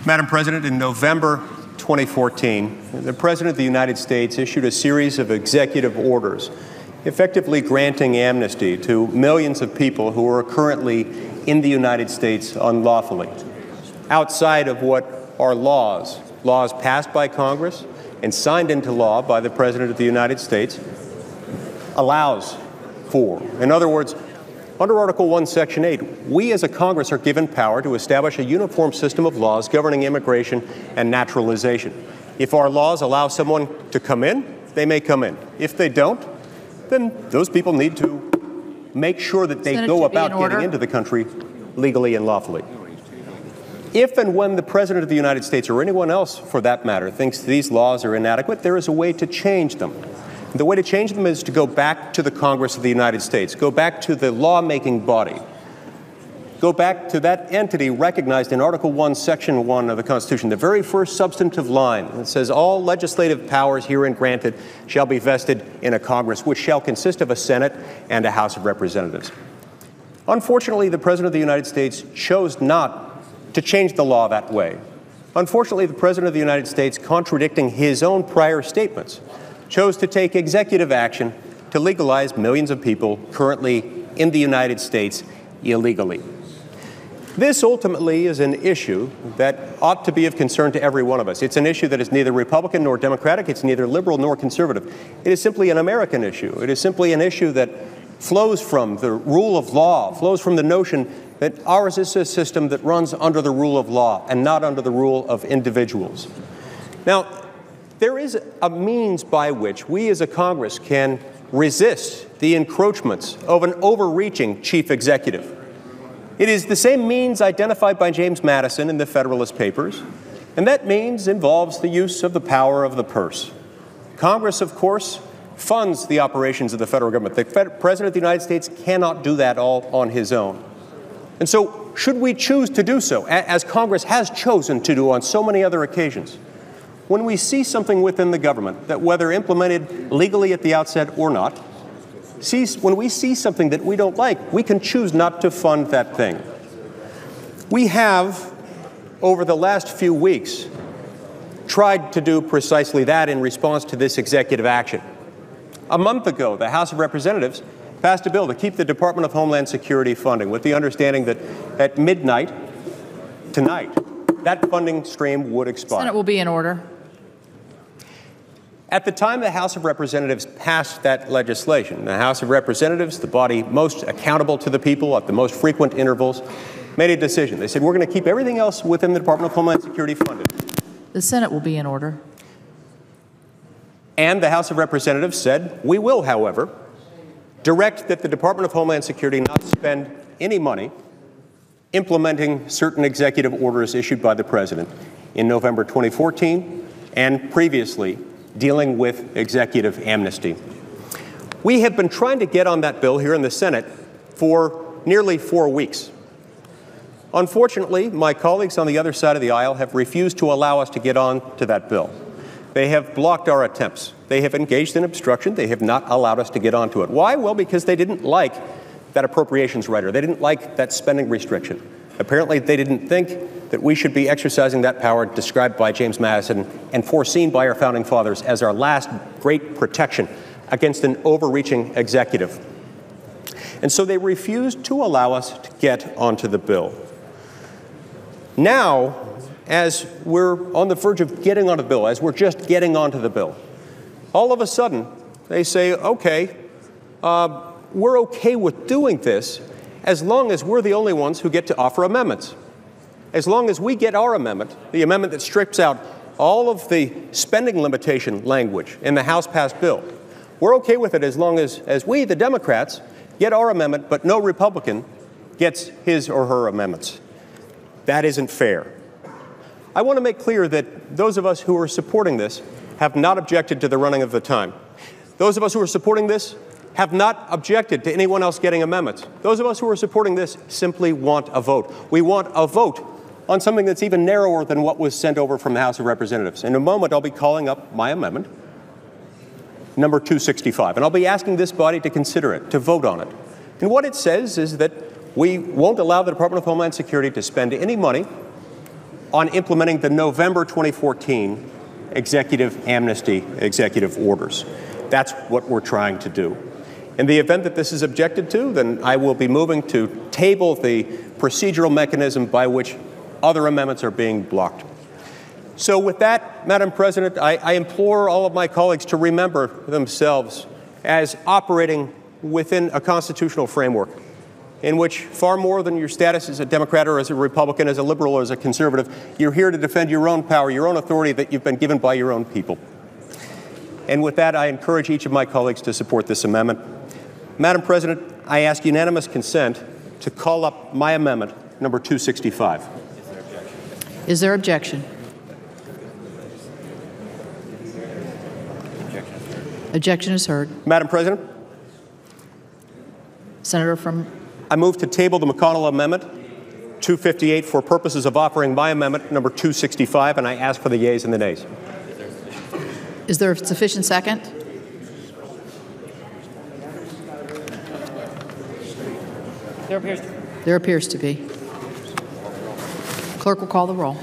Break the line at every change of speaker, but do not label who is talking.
Madam President, in November 2014, the President of the United States issued a series of executive orders effectively granting amnesty to millions of people who are currently in the United States unlawfully, outside of what are laws passed by Congress and signed into law by the President of the United States allows for. In other words, under Article 1, Section 8, we as a Congress are given power to establish a uniform system of laws governing immigration and naturalization. If our laws allow someone to come in, they may come in. If they don't, then those people need to make sure that they go about getting into the country legally and lawfully. If and when the President of the United States, or anyone else for that matter, thinks these laws are inadequate, there is a way to change them. The way to change them is to go back to the Congress of the United States, go back to the lawmaking body, go back to that entity recognized in Article 1, Section 1 of the Constitution, the very first substantive line that says all legislative powers herein granted shall be vested in a Congress, which shall consist of a Senate and a House of Representatives. Unfortunately, the President of the United States chose not to change the law that way. Unfortunately, the President of the United States, contradicting his own prior statements, chose to take executive action to legalize millions of people currently in the United States illegally. This ultimately is an issue that ought to be of concern to every one of us. It's an issue that is neither Republican nor Democratic. It's neither liberal nor conservative. It is simply an American issue. It is simply an issue that flows from the rule of law, flows from the notion that ours is a system that runs under the rule of law and not under the rule of individuals. Now, there is a means by which we as a Congress can resist the encroachments of an overreaching chief executive. It is the same means identified by James Madison in the Federalist Papers, and that means involves the use of the power of the purse. Congress, of course, funds the operations of the federal government. The President of the United States cannot do that all on his own. And so, should we choose to do so, as Congress has chosen to do on so many other occasions, when we see something within the government that, whether implemented legally at the outset or not, when we see something that we don't like, we can choose not to fund that thing. We have, over the last few weeks, tried to do precisely that in response to this executive action. A month ago, the House of Representatives passed a bill to keep the Department of Homeland Security funding, with the understanding that at midnight tonight, that funding stream would expire.
Senate will be in order.
At the time the House of Representatives passed that legislation, the House of Representatives, the body most accountable to the people at the most frequent intervals, made a decision. They said, we're going to keep everything else within the Department of Homeland Security funded.
The Senate will be in order.
And the House of Representatives said, we will, however, direct that the Department of Homeland Security not spend any money implementing certain executive orders issued by the President in November 2014 and previously dealing with executive amnesty. We have been trying to get on that bill here in the Senate for nearly 4 weeks. Unfortunately, my colleagues on the other side of the aisle have refused to allow us to get on to that bill. They have blocked our attempts. They have engaged in obstruction. They have not allowed us to get onto it. Why? Well, because they didn't like that appropriations rider. They didn't like that spending restriction. Apparently, they didn't think that we should be exercising that power described by James Madison and foreseen by our founding fathers as our last great protection against an overreaching executive. And so they refused to allow us to get onto the bill. Now, as we're on the verge of getting onto the bill, as we're just getting onto the bill, all of a sudden they say, okay, we're okay with doing this as long as we're the only ones who get to offer amendments. As long as we get our amendment, the amendment that strips out all of the spending limitation language in the House-passed bill, we're okay with it as long as we, the Democrats, get our amendment, but no Republican gets his or her amendments. That isn't fair. I want to make clear that those of us who are supporting this have not objected to the running of the time. Those of us who are supporting this have not objected to anyone else getting amendments. Those of us who are supporting this simply want a vote. We want a vote on something that's even narrower than what was sent over from the House of Representatives. In a moment, I'll be calling up my amendment, number 265, and I'll be asking this body to consider it, to vote on it. And what it says is that we won't allow the Department of Homeland Security to spend any money on implementing the November 2014 executive amnesty executive orders. That's what we're trying to do. In the event that this is objected to, then I will be moving to table the procedural mechanism by which other amendments are being blocked. So with that, Madam President, I implore all of my colleagues to remember themselves as operating within a constitutional framework in which, far more than your status as a Democrat or as a Republican, as a liberal or as a conservative, you're here to defend your own power, your own authority that you've been given by your own people. And with that, I encourage each of my colleagues to support this amendment. Madam President, I ask unanimous consent to call up my amendment, number 265.
Is there objection? Objection is heard.
Madam President,
Senator from...
I move to table the McConnell Amendment 258 for purposes of offering my amendment, number 265, and I ask for the yeas and the nays.
Is there a sufficient second? There appears to be. Clerk will call the roll.